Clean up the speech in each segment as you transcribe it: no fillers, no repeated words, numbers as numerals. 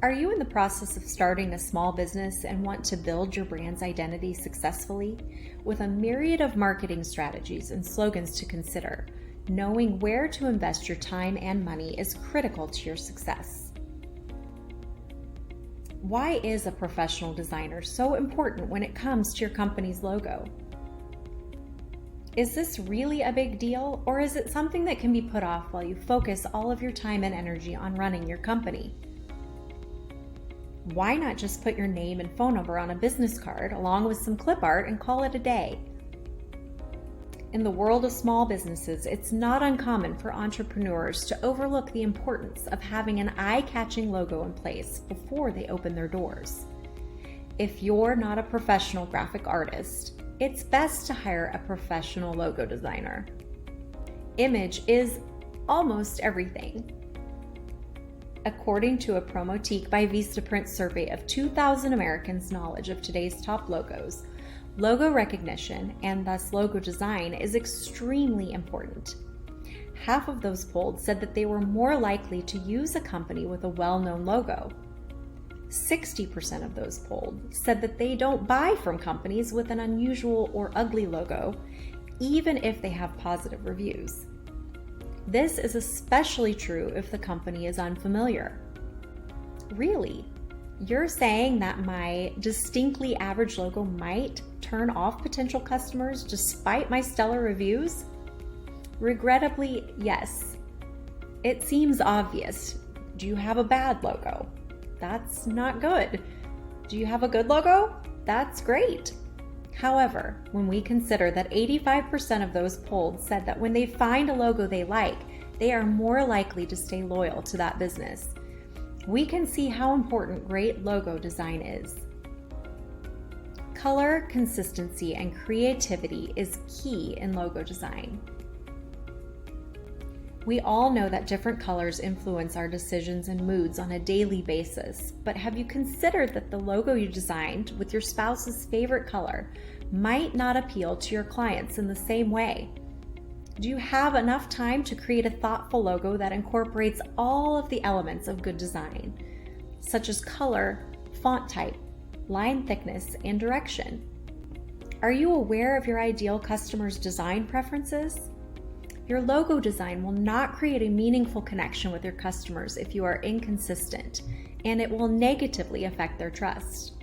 Are you in the process of starting a small business and want to build your brand's identity successfully? With a myriad of marketing strategies and slogans to consider, knowing where to invest your time and money is critical to your success. Why is a professional designer so important when it comes to your company's logo? Is this really a big deal, or is it something that can be put off while you focus all of your time and energy on running your company? Why not just put your name and phone number on a business card along with some clip art and call it a day? In the world of small businesses, it's not uncommon for entrepreneurs to overlook the importance of having an eye-catching logo in place before they open their doors. If you're not a professional graphic artist, it's best to hire a professional logo designer. Image is almost everything. According to a Promotique by Vistaprint survey of 2,000 Americans' knowledge of today's top logos, logo recognition, and thus logo design, is extremely important. Half of those polled said that they were more likely to use a company with a well-known logo. 60% of those polled said that they don't buy from companies with an unusual or ugly logo, even if they have positive reviews. This is especially true if the company is unfamiliar. Really? You're saying that my distinctly average logo might turn off potential customers despite my stellar reviews? Regrettably, yes. It seems obvious. Do you have a bad logo? That's not good. Do you have a good logo? That's great. However, when we consider that 85% of those polled said that when they find a logo they like, they are more likely to stay loyal to that business, we can see how important great logo design is. Color, consistency, and creativity is key in logo design. We all know that different colors influence our decisions and moods on a daily basis, but have you considered that the logo you designed with your spouse's favorite color might not appeal to your clients in the same way? Do you have enough time to create a thoughtful logo that incorporates all of the elements of good design, such as color, font type, line thickness, and direction? Are you aware of your ideal customer's design preferences? Your logo design will not create a meaningful connection with your customers if you are inconsistent, and it will negatively affect their trust.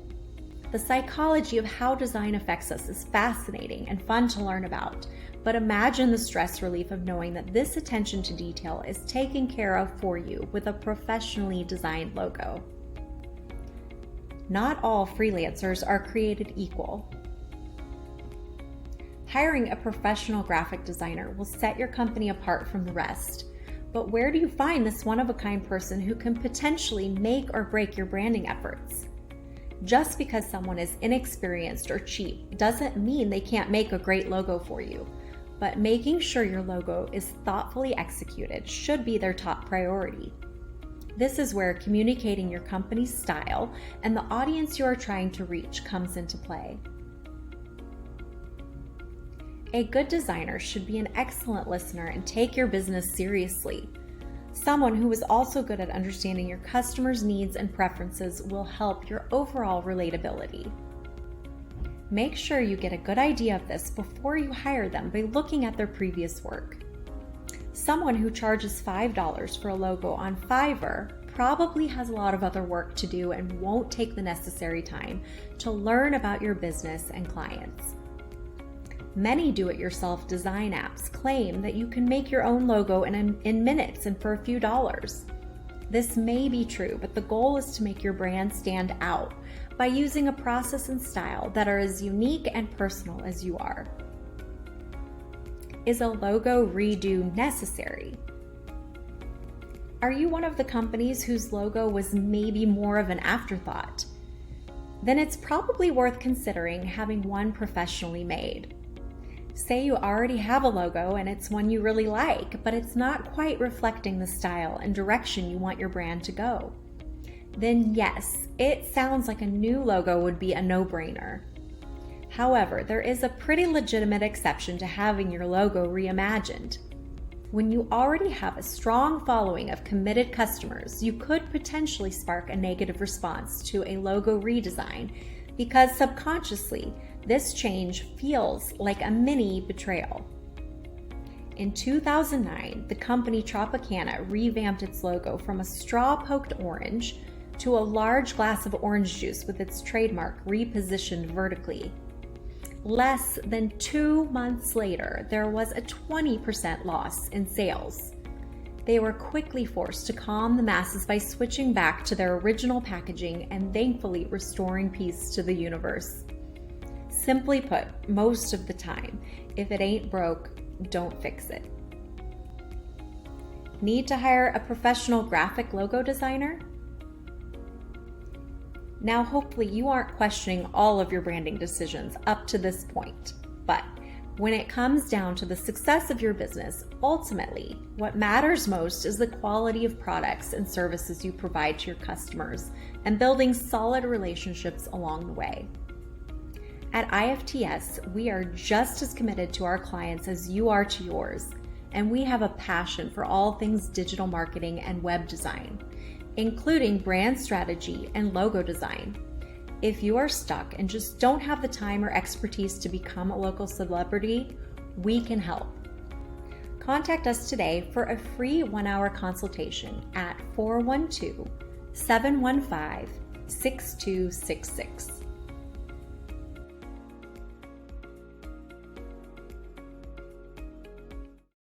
The psychology of how design affects us is fascinating and fun to learn about, but imagine the stress relief of knowing that this attention to detail is taken care of for you with a professionally designed logo. Not all freelancers are created equal. Hiring a professional graphic designer will set your company apart from the rest. But where do you find this one-of-a-kind person who can potentially make or break your branding efforts? Just because someone is inexperienced or cheap doesn't mean they can't make a great logo for you. But making sure your logo is thoughtfully executed should be their top priority. This is where communicating your company's style and the audience you are trying to reach comes into play. A good designer should be an excellent listener and take your business seriously. Someone who is also good at understanding your customers' needs and preferences will help your overall relatability. Make sure you get a good idea of this before you hire them by looking at their previous work. Someone who charges $5 for a logo on Fiverr probably has a lot of other work to do and won't take the necessary time to learn about your business and clients. Many do-it-yourself design apps claim that you can make your own logo in minutes and for a few dollars. This may be true, but the goal is to make your brand stand out by using a process and style that are as unique and personal as you are. Is a logo redo necessary? Are you one of the companies whose logo was maybe more of an afterthought? Then it's probably worth considering having one professionally made. Say you already have a logo and it's one you really like, but it's not quite reflecting the style and direction you want your brand to go. Then yes, it sounds like a new logo would be a no-brainer. However, there is a pretty legitimate exception to having your logo reimagined. When you already have a strong following of committed customers, you could potentially spark a negative response to a logo redesign because subconsciously, this change feels like a mini betrayal. In 2009, the company Tropicana revamped its logo from a straw-poked orange to a large glass of orange juice with its trademark repositioned vertically. Less than 2 months later, there was a 20% loss in sales. They were quickly forced to calm the masses by switching back to their original packaging and thankfully restoring peace to the universe. Simply put, most of the time, if it ain't broke, don't fix it. Need to hire a professional graphic logo designer? Now, hopefully you aren't questioning all of your branding decisions up to this point, but when it comes down to the success of your business, ultimately, what matters most is the quality of products and services you provide to your customers and building solid relationships along the way. At IFTS, we are just as committed to our clients as you are to yours, and we have a passion for all things digital marketing and web design, including brand strategy and logo design. If you are stuck and just don't have the time or expertise to become a local celebrity, we can help. Contact us today for a free 1-hour consultation at 412-715-6266.